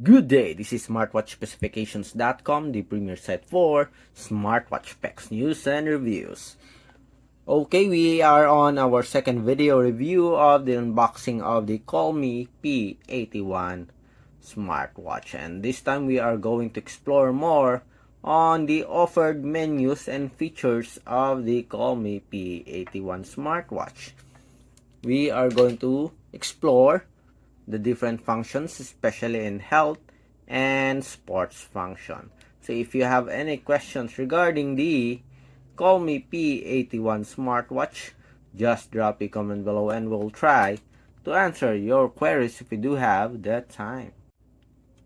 Good day, this is smartwatchspecifications.com, the premier site for smartwatch specs, news, and reviews. Okay, we are on our second video review of the unboxing of the Colmi P81 Smartwatch. And this time we are going to explore more on the offered menus and features of the Colmi P81 Smartwatch. We are going to explore the different functions, especially in health and sports function. So if you have any questions regarding the Colmi P81 smartwatch, just drop a comment below and we'll try to answer your queries if you do have that time.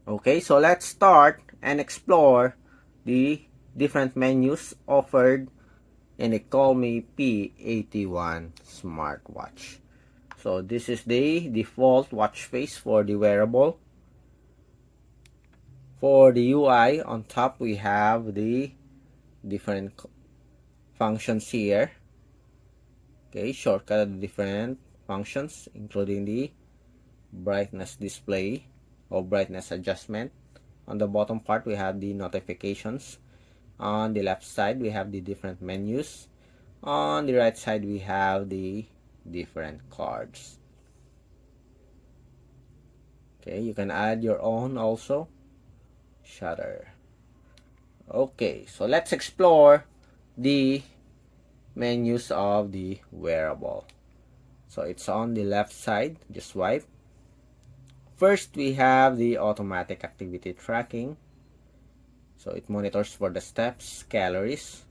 Okay, so let's start and explore the different menus offered in the Colmi P81 smartwatch. So this is the default watch face for the wearable. For the UI, on top we have the different functions here. Okay, shortcut of the different functions, including the brightness display or brightness adjustment. On the bottom part, we have the notifications. On the left side, we have the different menus. On the right side, we have the different cards. Okay, you can add your own also. Shutter. Okay, so let's explore the menus of the wearable. So it's on the left side, just swipe. First, we have the automatic activity tracking. So it monitors for the steps, calories,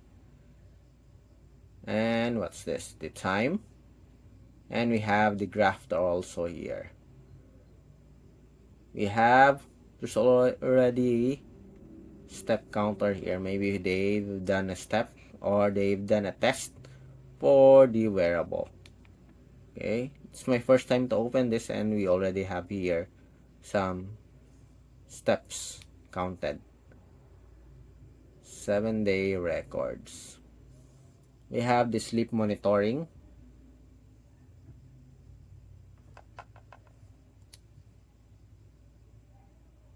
and what's this? The time. And we have the graph also here. There's already step counter here. Maybe they've done a step or they've done a test for the wearable. Okay, it's my first time to open this, and we already have here some steps counted. 7-day records. We have the sleep monitoring.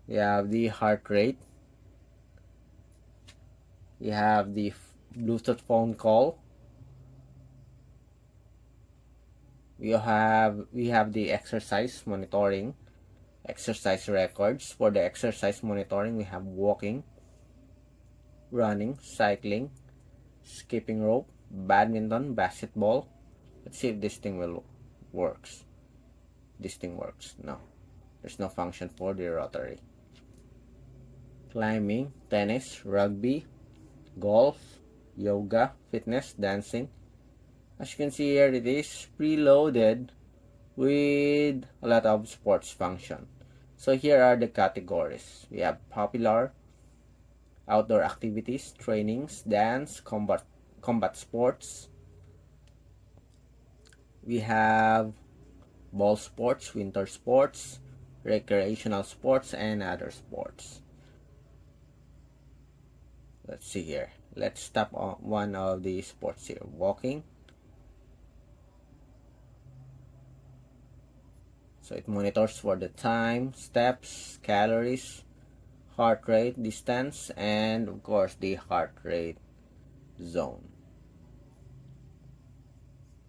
We have the heart rate. We have the Bluetooth phone call. We have the exercise monitoring, exercise records. For the exercise monitoring, we have walking, running, cycling, skipping rope, badminton, basketball. Let's see if this thing works. This thing works. No, there's no function for the rotary. Climbing, tennis, rugby, golf, yoga, fitness, dancing. As you can see here, it is preloaded with a lot of sports function. So here are the categories. We have popular, outdoor activities, trainings, dance, combat sports. We have ball sports, winter sports, recreational sports, and other sports. Let's see here. Let's tap on one of the sports here. Walking. So it monitors for the time, steps, calories, heart rate, distance, and of course the heart rate zone.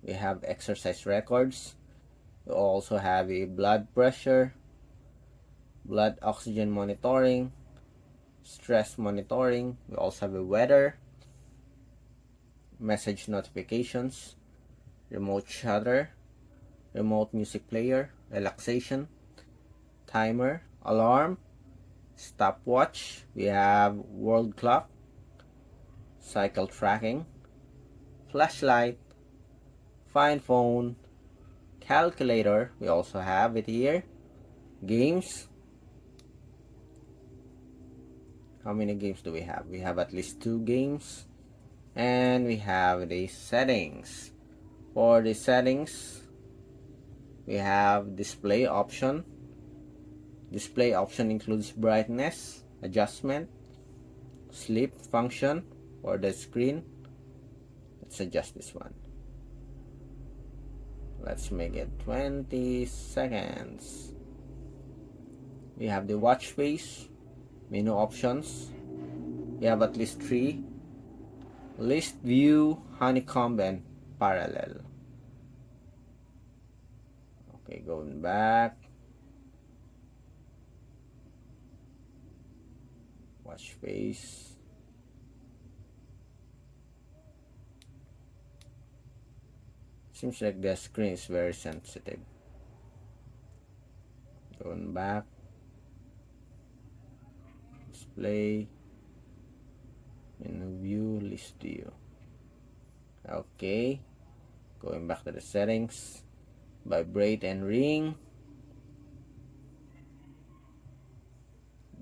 We have exercise records. We also have a blood pressure, blood oxygen monitoring, stress monitoring. We also have a weather, message notifications, remote shutter, remote music player, relaxation, timer, alarm, stopwatch. We have world clock, cycle tracking, flashlight, find phone, calculator. We also have it here. Games. How many games do we have? We have at least 2 games. And we have the settings. For the settings, we have display option. Display option includes brightness adjustment, sleep function for the screen. Let's adjust this one. Let's make it 20 seconds. We have the watch face, menu options. We have at least 3. List view, honeycomb, and parallel. Okay, going back. Watch face. Seems like the screen is very sensitive. Going back. Display. Menu view, list view. Okay. Going back to the settings. Vibrate and ring.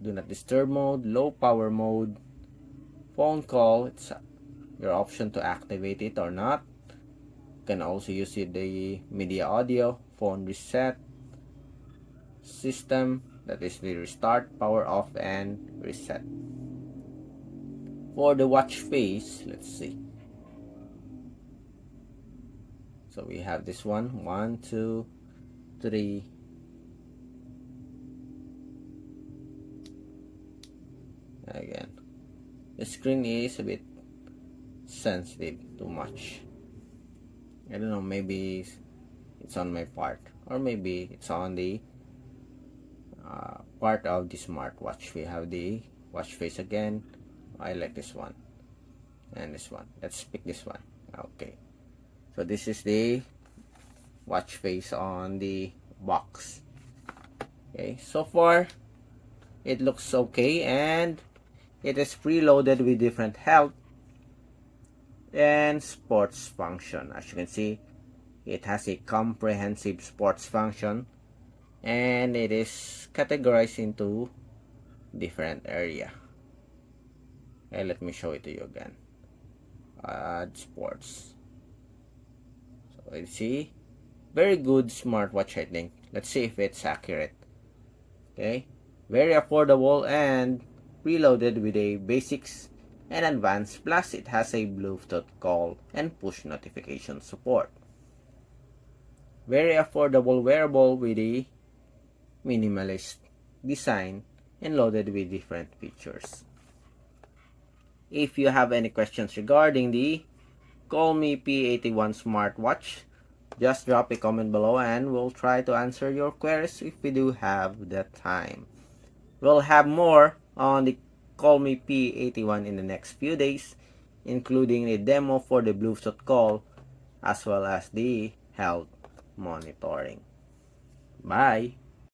Do not disturb mode, low power mode. Phone call, it's your option to activate it or not. You can also use the media audio, phone reset, system, that is the restart, power off, and reset. For the watch face, let's see. So we have this one, 1, 2, 3. Again, the screen is a bit sensitive, too much. I don't know, maybe it's on my part, or maybe it's on the part of the smartwatch. We have the watch face again. I like this one and this one. Let's pick this one. Okay, so this is the watch face on the box. Okay, so far it looks okay, and it is preloaded with different health and sports function. As you can see, it has a comprehensive sports function, and it is categorized into different area. Okay, let me show it to you again. Add sports. So you see, very good smartwatch, I think. Let's see if it's accurate. Okay, very affordable and preloaded with a basics and advanced, plus it has a Bluetooth call and push notification support. Very affordable wearable with a minimalist design and loaded with different features. If you have any questions regarding the Colmi P81 Smartwatch, just drop a comment below and we'll try to answer your queries if we do have the time. We'll have more on the Colmi P81 in the next few days, including a demo for the Bluetooth call as well as the health monitoring. Bye!